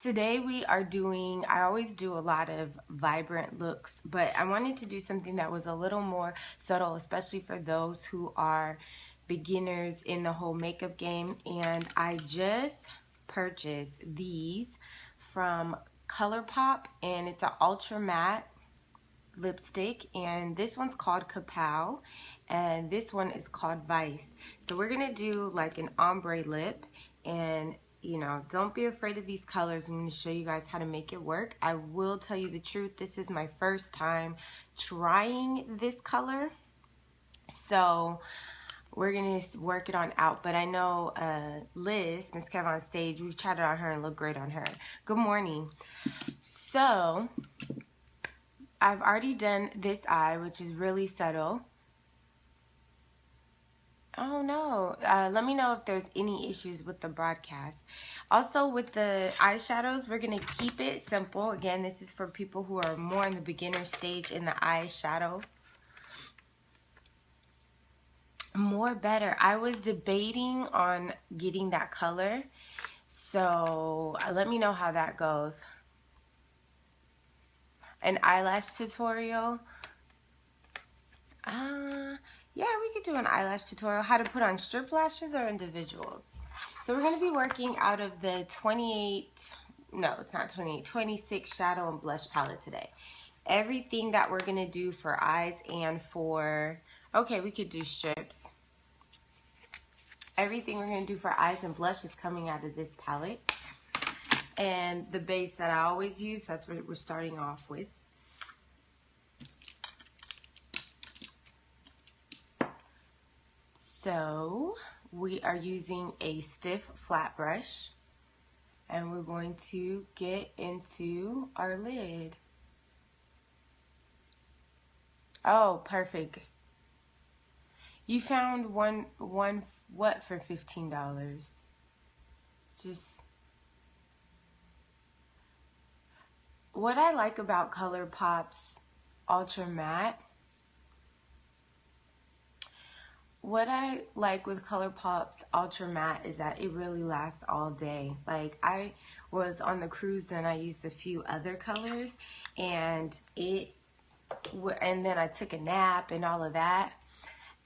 Today we are doing, I always do a lot of vibrant looks, but I wanted to do something that was a little more subtle, especially for those who are beginners in the whole makeup game. And I just purchased these from Colourpop, and it's an ultra matte lipstick, and this one's called Kapow and this one is called Vice. So we're gonna do like an ombre lip, and don't be afraid of these colors. I'm going to show you guys how to make it work. I will tell you the truth, this is my first time trying this color, so we're going to work it on out. But I know Liz, Miss Kev on stage, we've chatted on her and look great on her. Good morning. So I've already done this eye, which is really subtle. Oh no, let me know if there's any issues with the broadcast. Also with the eyeshadows, we're going to keep it simple. Again, this is for people who are more in the beginner stage in the eyeshadow. More better. I was debating on getting that color, so let me know how that goes. An eyelash tutorial. Yeah, we could do an eyelash tutorial. How to put on strip lashes or individuals. So we're going to be working out of the 26 shadow and blush palette today. Everything that we're going to do for eyes and for, okay, we could do strips. Everything we're going to do for eyes and blush is coming out of this palette. And the base that I always use, that's what we're starting off with. So we are using a stiff flat brush, and we're going to get into our lid. Oh, perfect. You found one what for $15? Just what I like about Colourpop's Ultra Matte. What I like with Colourpop's Ultra Matte is that it really lasts all day. Like, I was on the cruise and I used a few other colors, and then I took a nap and all of that,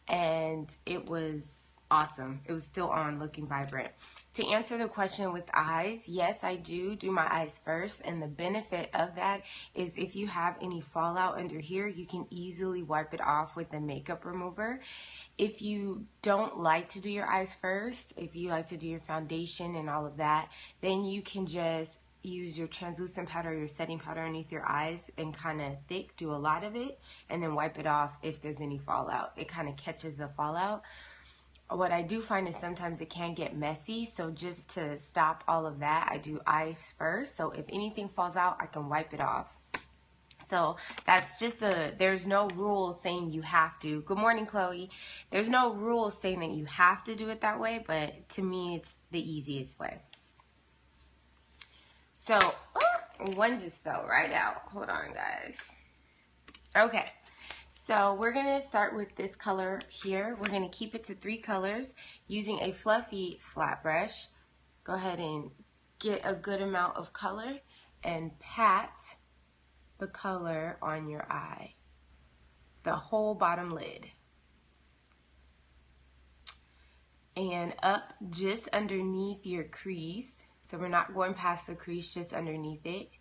and it was awesome. It was still on, looking vibrant. To answer the question with eyes, yes, I do my eyes first, and the benefit of that is if you have any fallout under here, you can easily wipe it off with the makeup remover. If you don't like to do your eyes first, if you like to do your foundation and all of that, then you can just use your translucent powder, your setting powder underneath your eyes, and kind of thick, do a lot of it, and then wipe it off if there's any fallout. It kind of catches the fallout. What I do find is sometimes it can get messy, so just to stop all of that, I do eyes first. So if anything falls out, I can wipe it off. So that's just there's no rule saying you have to. Good morning, Chloe. There's no rule saying that you have to do it that way, but to me, it's the easiest way. So, one just fell right out. Hold on, guys. Okay. So we're going to start with this color here. We're going to keep it to 3 colors using a fluffy flat brush. Go ahead and get a good amount of color and pat the color on your eye, the whole bottom lid, and up just underneath your crease. So we're not going past the crease, just underneath it.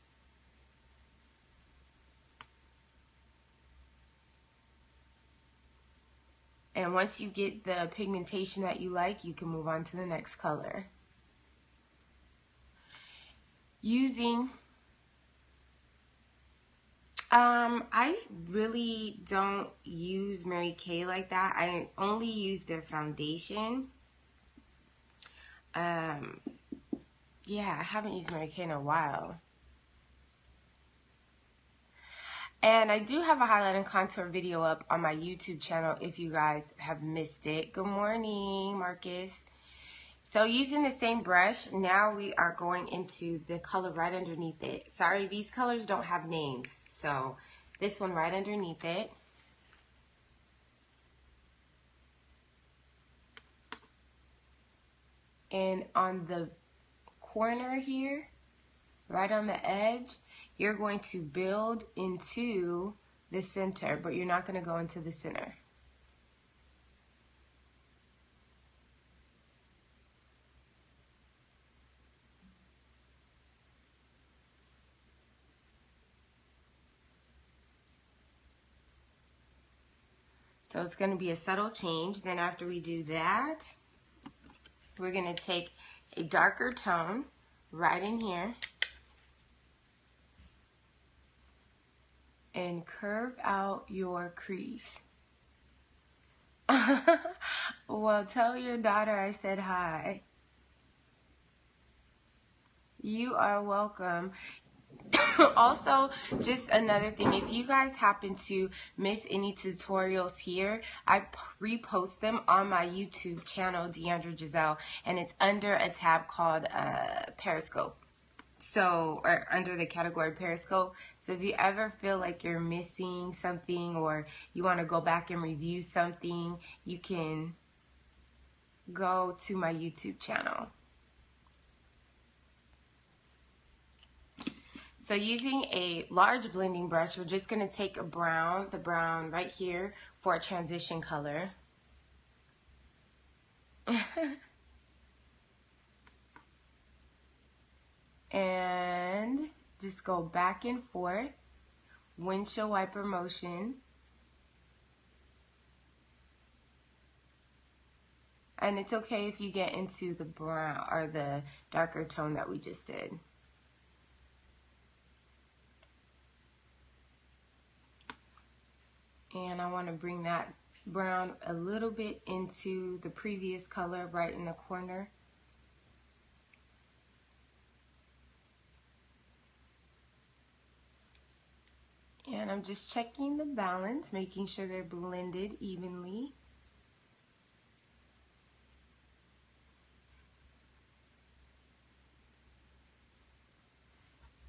And once you get the pigmentation that you like, you can move on to the next color. Using, I really don't use Mary Kay like that. I only use their foundation. Yeah, I haven't used Mary Kay in a while. And I do have a highlight and contour video up on my YouTube channel if you guys have missed it. Good morning, Marcus. So using the same brush, now we are going into the color right underneath it. Sorry, these colors don't have names. So this one right underneath it. And on the corner here, right on the edge, you're going to build into the center, but you're not going to go into the center. So it's going to be a subtle change. Then after we do that, we're going to take a darker tone right in here and curve out your crease. Well, tell your daughter I said hi. You are welcome. Also, just another thing, if you guys happen to miss any tutorials here, I repost them on my YouTube channel, Deandra Giselle, and it's under a tab called Periscope. So, or under the category Periscope. So if you ever feel like you're missing something or you want to go back and review something, you can go to my YouTube channel. So using a large blending brush, we're just going to take a brown, the brown right here for a transition color. And just go back and forth, windshield wiper motion. And it's okay if you get into the brown or the darker tone that we just did. And I want to bring that brown a little bit into the previous color right in the corner. And I'm just checking the balance, making sure they're blended evenly.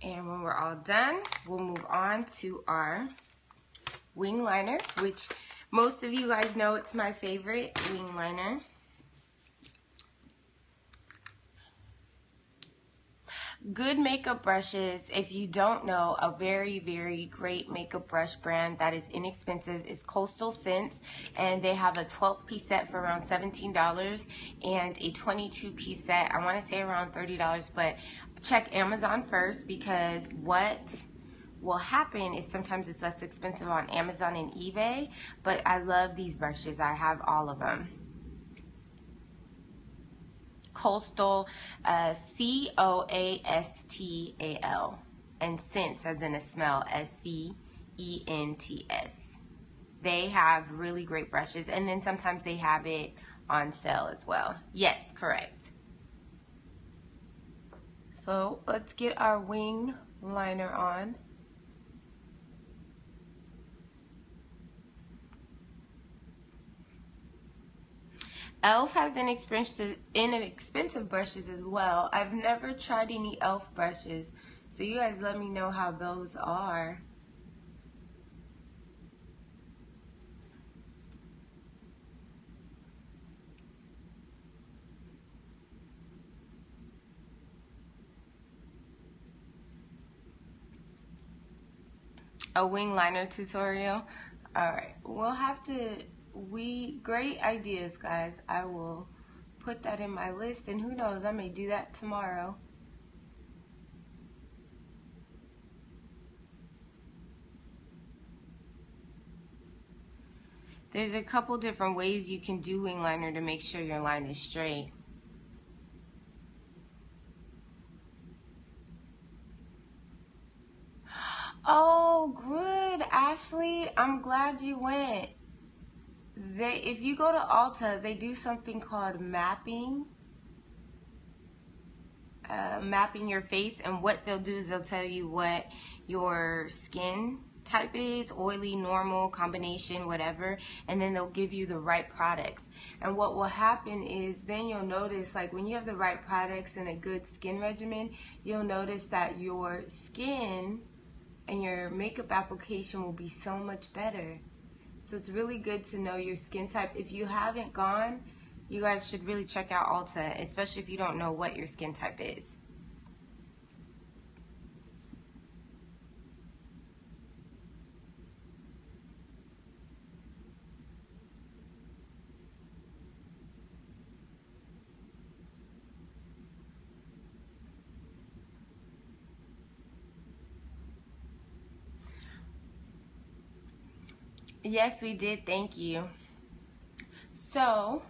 And when we're all done, we'll move on to our wing liner, which most of you guys know it's my favorite wing liner. Good makeup brushes, if you don't know, a very, very great makeup brush brand that is inexpensive is Coastal Scents, and they have a 12-piece set for around $17 and a 22-piece set, I want to say around $30, but check Amazon first, because what will happen is sometimes it's less expensive on Amazon and eBay, but I love these brushes. I have all of them. Coastal, C-O-A-S-T-A-L, and Scents as in a smell, S-C-E-N-T-S. They have really great brushes, and then sometimes they have it on sale as well. Yes, correct. So let's get our wing liner on. e.l.f. has inexpensive brushes as well. I've never tried any e.l.f. brushes, so you guys let me know how those are. A wing liner tutorial. Alright, we'll have to, great ideas, guys. I will put that in my list, and who knows, I may do that tomorrow. There's a couple different ways you can do wing liner to make sure your line is straight. Oh, good, Ashley. I'm glad you went. If you go to Ulta, they do something called mapping. Mapping your face, and what they'll do is they'll tell you what your skin type is, oily, normal, combination, whatever, and then they'll give you the right products. And what will happen is then you'll notice, like when you have the right products and a good skin regimen, you'll notice that your skin and your makeup application will be so much better. So it's really good to know your skin type. If you haven't gone, you guys should really check out Ulta, especially if you don't know what your skin type is. Yes, we did. Thank you. So,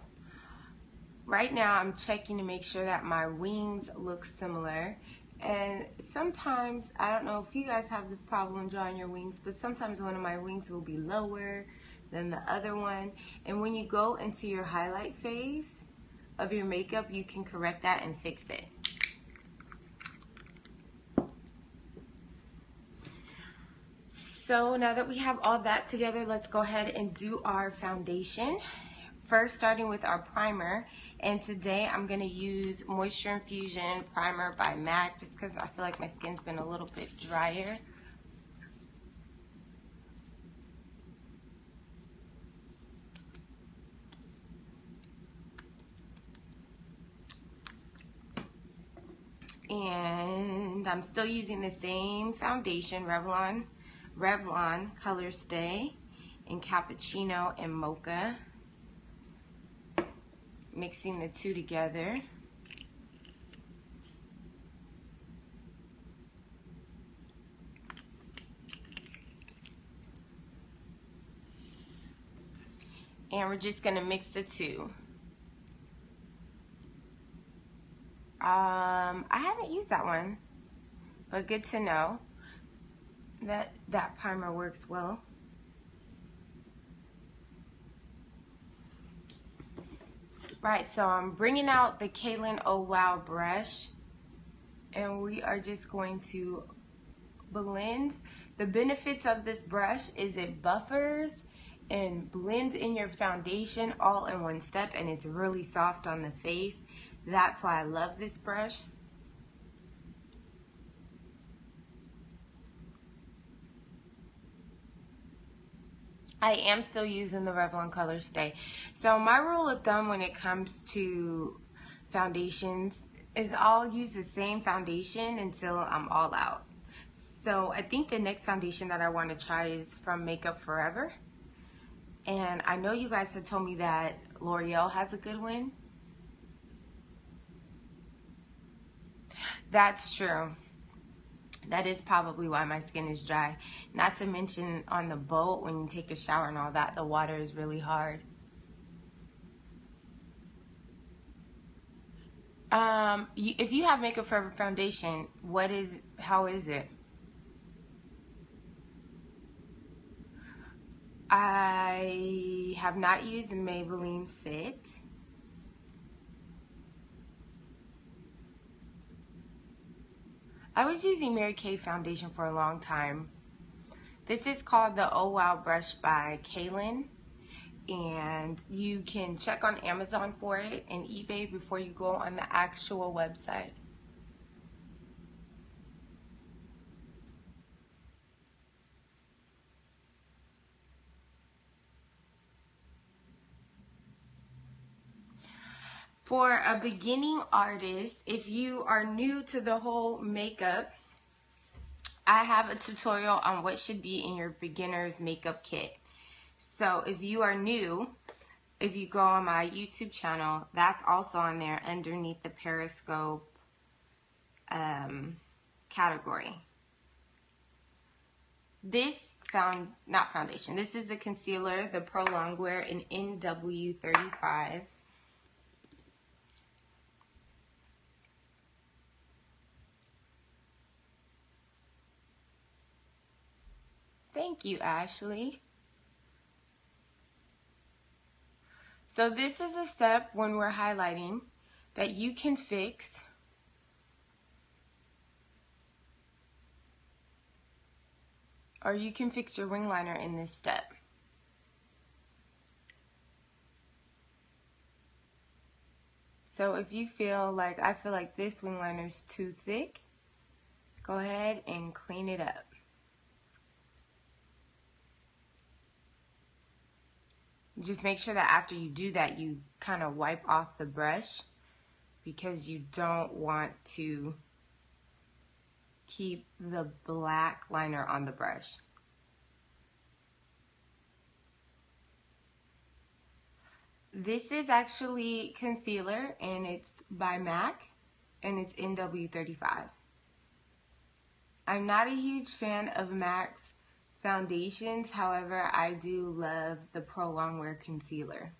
right now I'm checking to make sure that my wings look similar. And sometimes, I don't know if you guys have this problem drawing your wings, but sometimes one of my wings will be lower than the other one. And when you go into your highlight phase of your makeup, you can correct that and fix it. So now that we have all that together, let's go ahead and do our foundation. First, starting with our primer, and today I'm going to use Moisture Infusion Primer by MAC just because I feel like my skin's been a little bit drier. And I'm still using the same foundation, Revlon Color Stay in Cappuccino and Mocha. Mixing the two together. And we're just going to mix the two. I haven't used that one, but good to know that that primer works well. Right, so I'm bringing out the Kaylin Oh Wow brush, and we are just going to blend. The benefits of this brush is it buffers and blends in your foundation all in one step, and it's really soft on the face. That's why I love this brush. I am still using the Revlon Color Stay. So my rule of thumb when it comes to foundations is I'll use the same foundation until I'm all out. So I think the next foundation that I want to try is from Makeup Forever. And I know you guys had told me that L'Oreal has a good one. That's true. That is probably why my skin is dry. Not to mention on the boat when you take a shower and all that, the water is really hard. If you have Makeup Forever foundation, how is it? I have not used Maybelline Fit. I was using Mary Kay foundation for a long time. This is called the Oh Wow brush by Kaylin, and you can check on Amazon for it and eBay before you go on the actual website. For a beginning artist, if you are new to the whole makeup, I have a tutorial on what should be in your beginner's makeup kit. So if you are new, if you go on my YouTube channel, that's also on there underneath the Periscope category. This not foundation. This is the concealer, the Pro Longwear in NW35. Thank you, Ashley. So this is a step when we're highlighting that you can fix. Or you can fix your wing liner in this step. So if you feel like, I feel like this wing liner is too thick, go ahead and clean it up. Just make sure that after you do that, you kind of wipe off the brush because you don't want to keep the black liner on the brush. This is actually concealer, and it's by MAC, and it's NW35. I'm not a huge fan of MAC's foundations. However, I do love the Pro Longwear Concealer.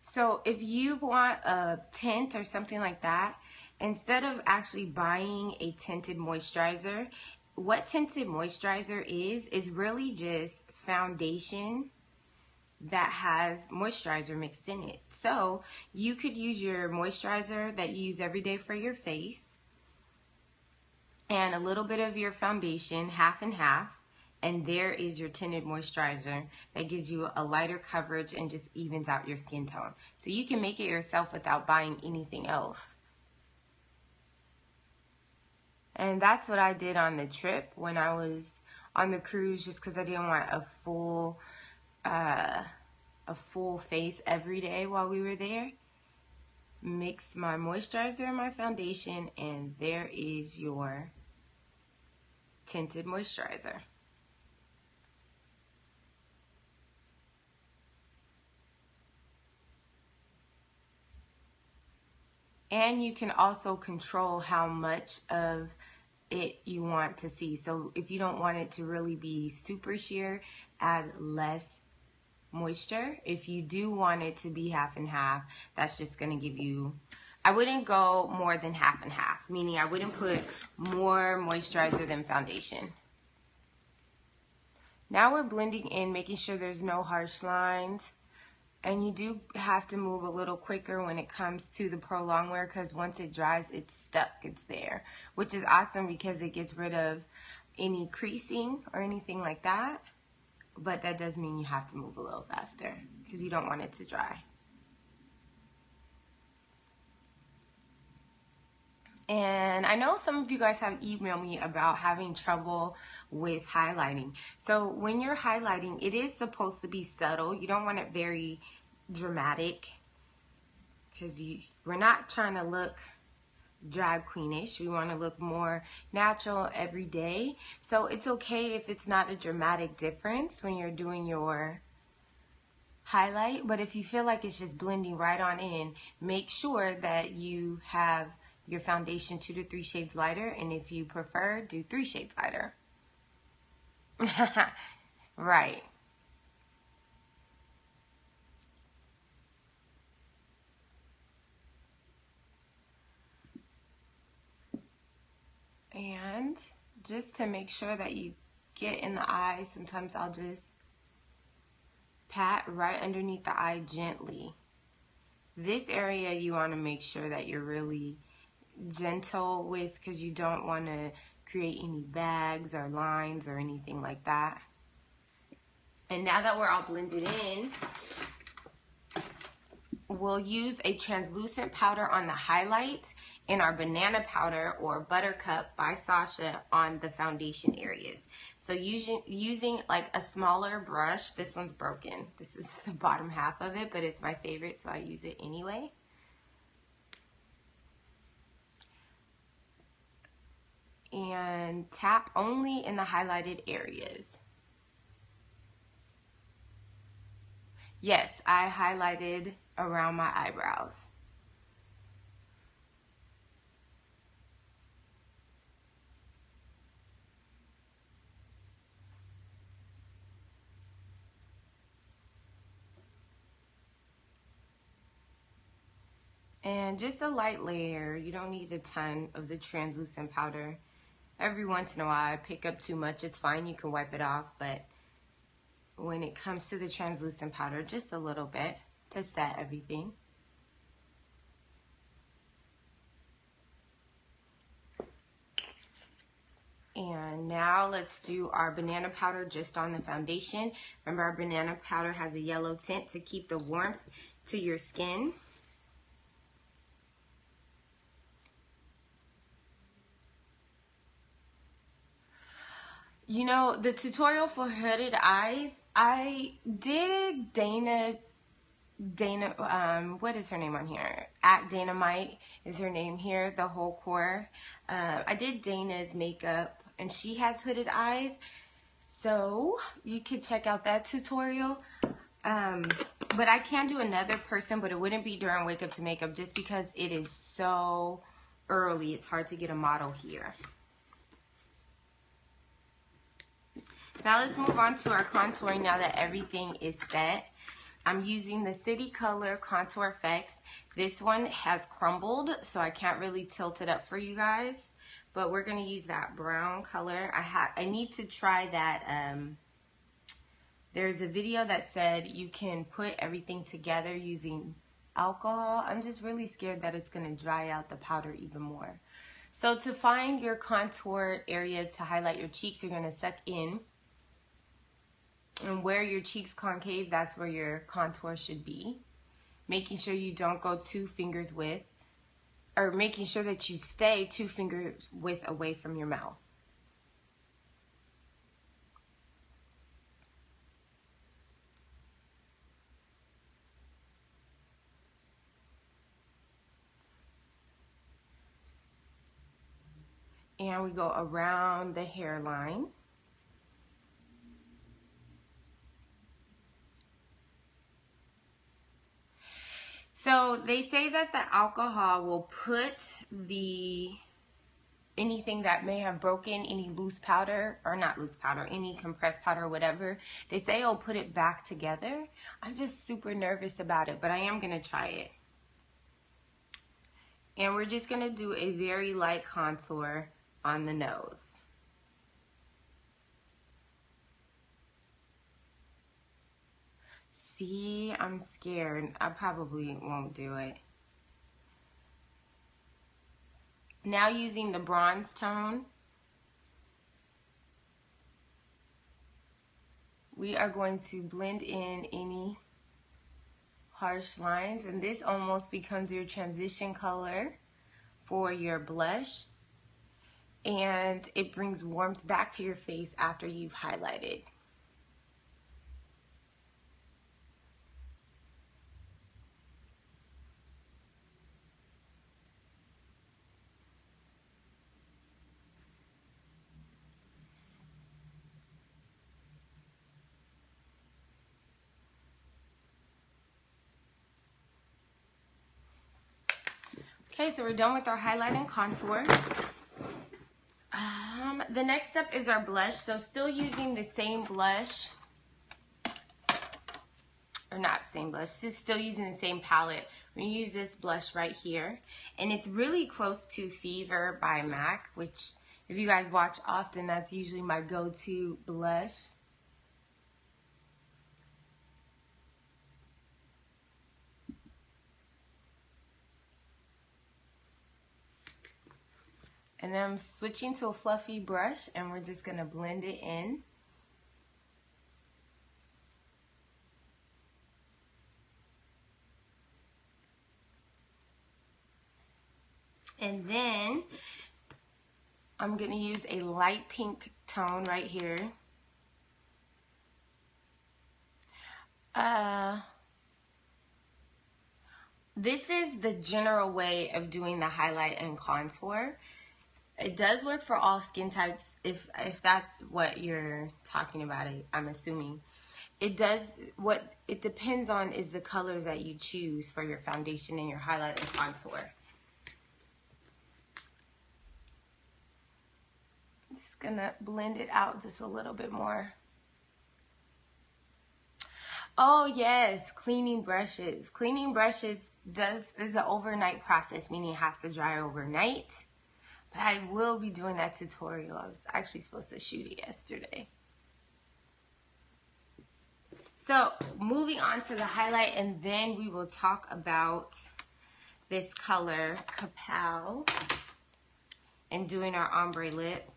So if you want a tint or something like that, instead of actually buying a tinted moisturizer, what tinted moisturizer is really just foundation that has moisturizer mixed in it. So you could use your moisturizer that you use every day for your face and a little bit of your foundation, half and half, and there is your tinted moisturizer that gives you a lighter coverage and just evens out your skin tone. So you can make it yourself without buying anything else. And that's what I did on the trip when I was on the cruise, just because I didn't want a full face every day while we were there. Mix my moisturizer and my foundation, and there is your tinted moisturizer. And you can also control how much of it you want to see. So if you don't want it to really be super sheer, add less moisture. If you do want it to be half and half, that's just going to give you, I wouldn't go more than half and half, meaning I wouldn't put more moisturizer than foundation. Now we're blending in, making sure there's no harsh lines. And you do have to move a little quicker when it comes to the Pro Longwear, because once it dries, it's stuck, it's there, which is awesome because it gets rid of any creasing or anything like that. But that does mean you have to move a little faster because you don't want it to dry. And I know some of you guys have emailed me about having trouble with highlighting. So when you're highlighting, it is supposed to be subtle. You don't want it very dramatic because we're not trying to look drag queenish. We want to look more natural every day. So it's okay if it's not a dramatic difference when you're doing your highlight. But if you feel like it's just blending right on in, make sure that you have your foundation 2 to 3 shades lighter, and if you prefer, do 3 shades lighter. Right. And just to make sure that you get in the eye, sometimes I'll just pat right underneath the eye gently. This area you want to make sure that you're really gentle with, because you don't want to create any bags or lines or anything like that. And now that we're all blended in, we'll use a translucent powder on the highlights and our banana powder or Buttercup by Sasha on the foundation areas. So using like a smaller brush, this one's broken. This is the bottom half of it, but it's my favorite, so I use it anyway. And tap only in the highlighted areas. Yes, I highlighted around my eyebrows. And just a light layer. You don't need a ton of the translucent powder. Every once in a while I pick up too much. It's fine, you can wipe it off, but when it comes to the translucent powder, just a little bit to set everything. And now let's do our banana powder just on the foundation. Remember, our banana powder has a yellow tint to keep the warmth to your skin. You know, the tutorial for hooded eyes, I did what is her name on here? At Dynamite is her name here, the whole core. I did Dana's makeup, and she has hooded eyes, so you could check out that tutorial. But I can do another person, but it wouldn't be during Wake Up to Makeup just because it is so early. It's hard to get a model here. Now let's move on to our contouring now that everything is set. I'm using the City Color Contour Effects. This one has crumbled, so I can't really tilt it up for you guys. But we're going to use that brown color. I need to try that. There's a video that said you can put everything together using alcohol. I'm just really scared that it's going to dry out the powder even more. So to find your contour area to highlight your cheeks, you're going to suck in. And where your cheeks concave, that's where your contour should be. Making sure you don't go 2 fingers width, or making sure that you stay 2 fingers width away from your mouth. And we go around the hairline. So they say that the alcohol will put anything that may have broken, any loose powder, or not loose powder, any compressed powder or whatever, they say it'll put it back together. I'm just super nervous about it, but I am gonna try it. And we're just gonna do a very light contour on the nose. See, I'm scared. I probably won't do it. Now using the bronze tone, we are going to blend in any harsh lines, and this almost becomes your transition color for your blush, and it brings warmth back to your face after you've highlighted. Okay, so we're done with our highlight and contour. The next step is our blush. So still using the same blush, or not same blush, just still using the same palette. We're gonna use this blush right here. And it's really close to Fever by MAC, which if you guys watch often, that's usually my go-to blush. And then I'm switching to a fluffy brush, and we're just gonna blend it in. And then I'm gonna use a light pink tone right here. This is the general way of doing the highlight and contour. It does work for all skin types, if that's what you're talking about, I'm assuming. It does, what it depends on is the colors that you choose for your foundation and your highlight and contour. I'm just gonna blend it out just a little bit more. Oh yes, cleaning brushes. Cleaning brushes is an overnight process, meaning it has to dry overnight. But I will be doing that tutorial. I was actually supposed to shoot it yesterday. So moving on to the highlight, and then we will talk about this color, Kapow, and doing our ombre lip.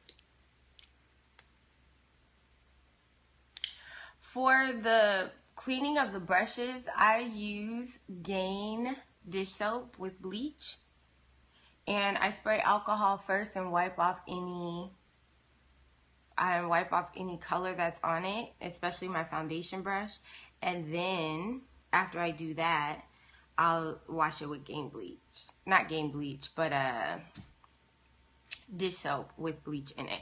For the cleaning of the brushes, I use Gain dish soap with bleach. And I spray alcohol first and wipe off any color that's on it, especially my foundation brush. And then after I do that, I'll wash it with Gain bleach. Not Gain bleach, but dish soap with bleach in it.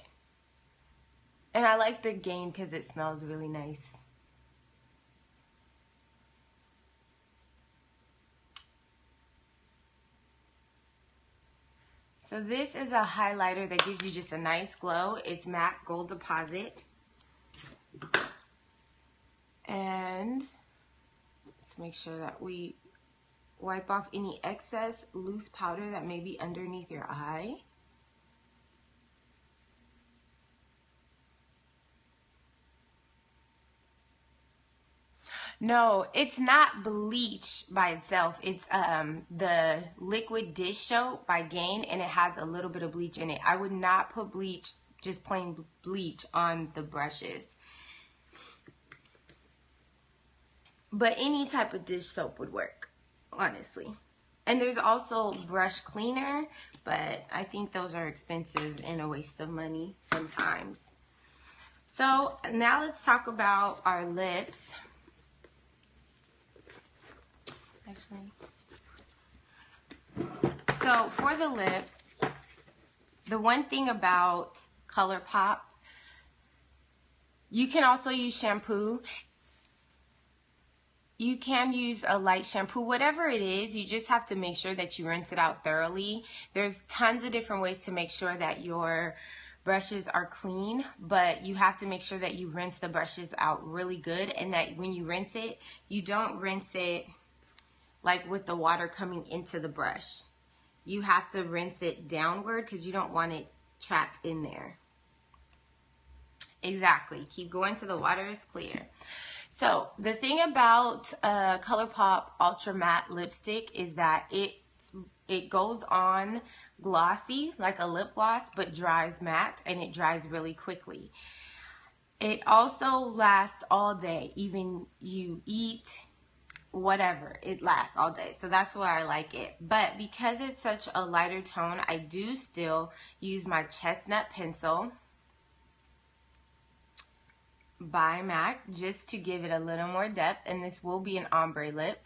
And I like the Gain because it smells really nice. So this is a highlighter that gives you just a nice glow. It's matte gold deposit. And let's make sure that we wipe off any excess loose powder that may be underneath your eye. No, it's not bleach by itself. It's the liquid dish soap by Gain, and it has a little bit of bleach in it. I would not put bleach, just plain bleach, on the brushes. But any type of dish soap would work, honestly. And there's also brush cleaner, but I think those are expensive and a waste of money sometimes. So now let's talk about our lips. Actually, so for the lip, the one thing about Colourpop, you can also use shampoo. You can use a light shampoo, whatever it is, you just have to make sure that you rinse it out thoroughly. There's tons of different ways to make sure that your brushes are clean, but you have to make sure that you rinse the brushes out really good, and that when you rinse it, you don't rinse it like with the water coming into the brush. You have to rinse it downward because you don't want it trapped in there. Exactly. Keep going till the water is clear. So the thing about Colourpop Ultra Matte Lipstick is that it goes on glossy like a lip gloss, but dries matte, and it dries really quickly. It also lasts all day. Even you eat, whatever, it lasts all day. So that's why I like it. But because it's such a lighter tone, I do still use my chestnut pencil by MAC just to give it a little more depth, and this will be an ombre lip.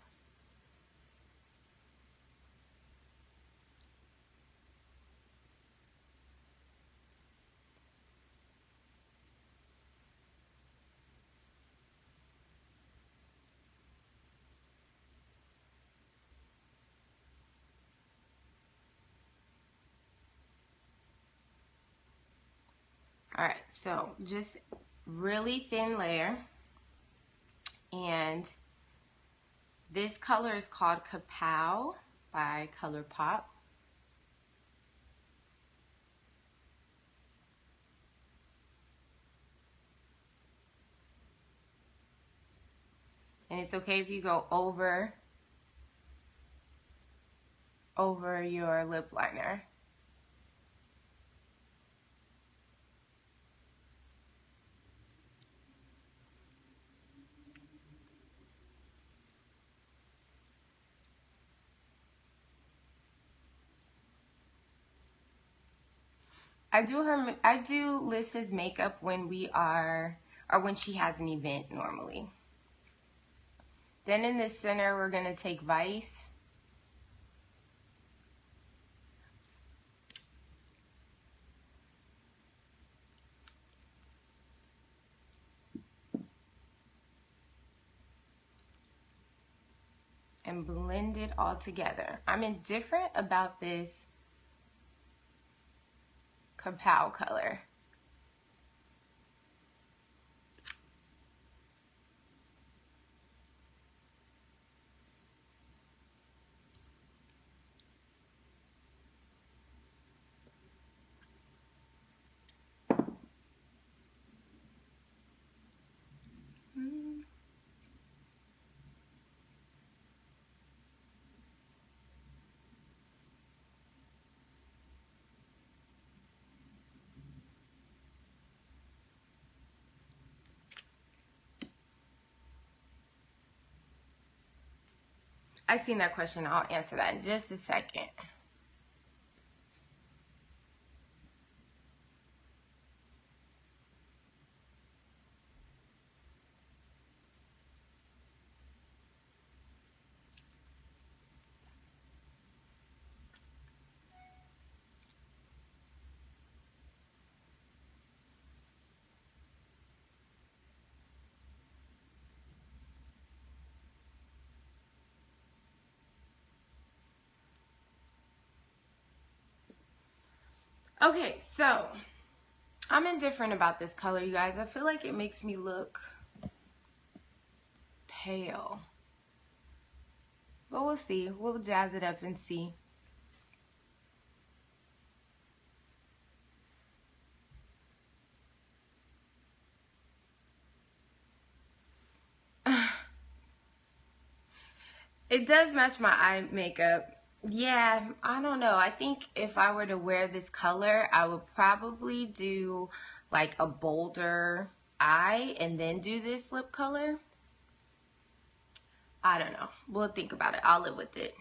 Alright, so just really thin layer, and this color is called Kapow by Colourpop. And it's okay if you go over your lip liner. I do Liz's makeup when we are, or when she has an event normally. Then in the center, we're going to take Vice. And blend it all together. I'm indifferent about this Kapow color. I seen that question. I'll answer that in just a second. Okay, so I'm indifferent about this color, you guys. I feel like it makes me look pale. But we'll see. We'll jazz it up and see. It does match my eye makeup. Yeah, I don't know. I think if I were to wear this color, I would probably do like a bolder eye and then do this lip color. I don't know. We'll think about it. I'll live with it.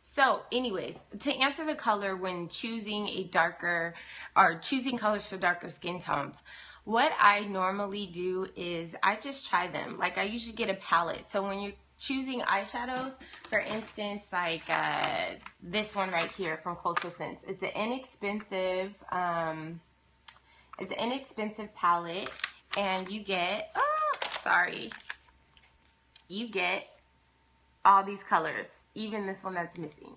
So anyways, to answer the color when choosing a darker or choosing colors for darker skin tones, what I normally do is I just try them. Like I usually get a palette. So when you're choosing eyeshadows, for instance, like this one right here from Coastal Scents, it's an inexpensive palette, and you get you get all these colors, even this one that's missing.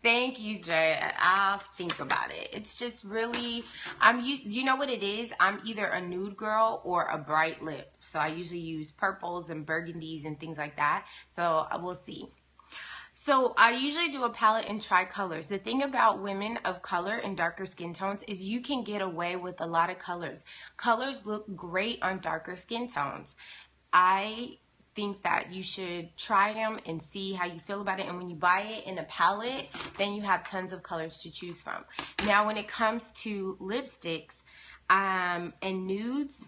Thank you, Jay. I'll think about it. It's just really, you know what it is? I'm either a nude girl or a bright lip. So I usually use purples and burgundies and things like that. So we'll see. So I usually do a palette and try colors. The thing about women of color and darker skin tones is you can get away with a lot of colors. Colors look great on darker skin tones. I think that you should try them and see how you feel about it, and when you buy it in a palette, then you have tons of colors to choose from. Now when it comes to lipsticks and nudes,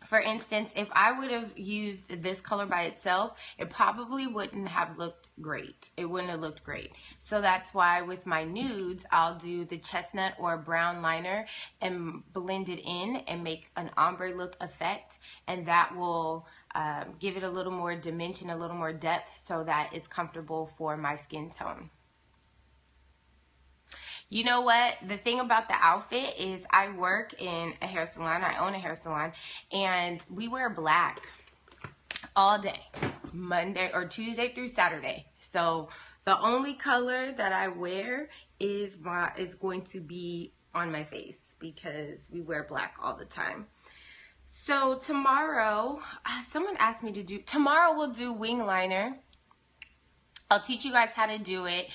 for instance, if I would have used this color by itself, it probably wouldn't have looked great. It wouldn't have looked great. So that's why with my nudes, I'll do the chestnut or brown liner and blend it in and make an ombre look effect. And that will give it a little more dimension, a little more depth so that it's comfortable for my skin tone. You know what? The thing about the outfit is I work in a hair salon. I own a hair salon, and we wear black all day, Monday or Tuesday through Saturday. So the only color that I wear is going to be on my face because we wear black all the time. So tomorrow, someone asked me to do, tomorrow we'll do wing liner. I'll teach you guys how to do it.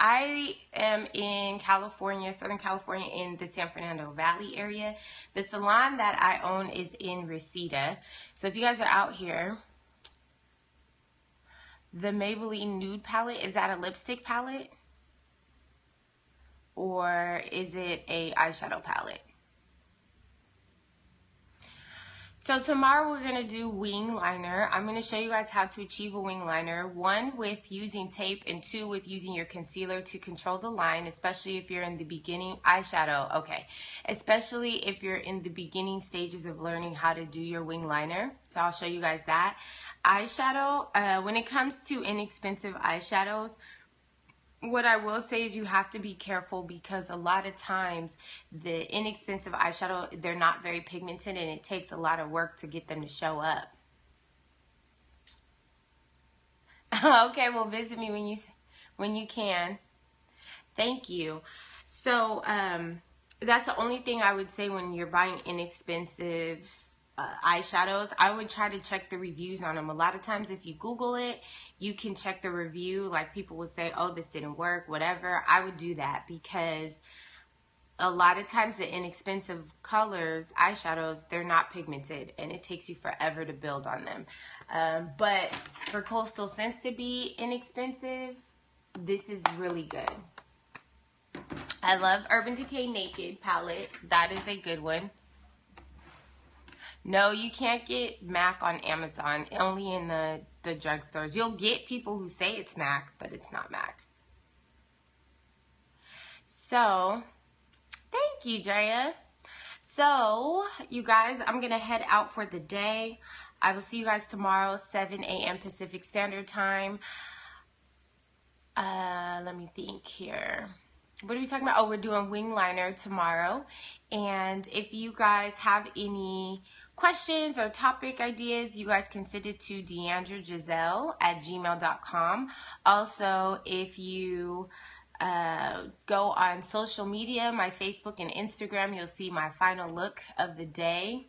I am in California, Southern California, in the San Fernando Valley area. The salon that I own is in Reseda. So if you guys are out here, the Maybelline Nude palette, is that a lipstick palette? Or is it a eyeshadow palette? So tomorrow we're going to do wing liner. I'm going to show you guys how to achieve a wing liner. 1, with using tape, and 2, with using your concealer to control the line, especially if you're in the beginning eyeshadow. Okay, especially if you're in the beginning stages of learning how to do your wing liner. So I'll show you guys that. Eyeshadow, when it comes to inexpensive eyeshadows, what I will say is you have to be careful because a lot of times the inexpensive eyeshadow, they're not very pigmented and it takes a lot of work to get them to show up. Okay, well, visit me when you can. Thank you. So that's the only thing I would say when you're buying inexpensive eyeshadows. I would try to check the reviews on them. A lot of times if you Google it, you can check the review. Like people would say, oh, this didn't work, whatever. I would do that because a lot of times the inexpensive colors, eyeshadows, they're not pigmented and it takes you forever to build on them. But for Coastal Scents to be inexpensive, this is really good. I love Urban Decay Naked palette. That is a good one. No, you can't get MAC on Amazon, only in the drugstores. You'll get people who say it's MAC, but it's not MAC. So, thank you, Drea. So, you guys, I'm going to head out for the day. I will see you guys tomorrow, 7 a.m. Pacific Standard Time. Let me think here. what are we talking about? Oh, we're doing wing liner tomorrow. And if you guys have any questions or topic ideas, you guys can send it to deandragiselle@gmail.com. Also, if you go on social media, my Facebook and Instagram, you'll see my final look of the day.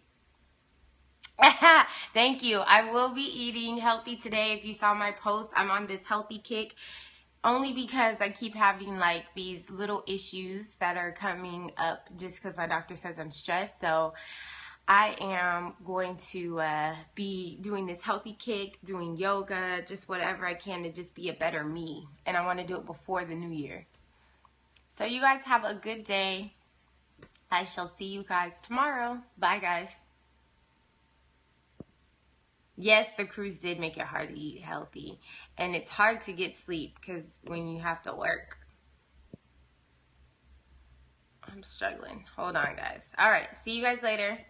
Thank you. I will be eating healthy today. If you saw my post, I'm on this healthy kick. Only because I keep having like these little issues that are coming up just because my doctor says I'm stressed. So I am going to be doing this healthy kick, doing yoga, just whatever I can to just be a better me. And I want to do it before the new year. So you guys have a good day. I shall see you guys tomorrow. Bye, guys. Yes, the cruise did make it hard to eat healthy. And it's hard to get sleep because when you have to work. I'm struggling. Hold on, guys. All right. See you guys later.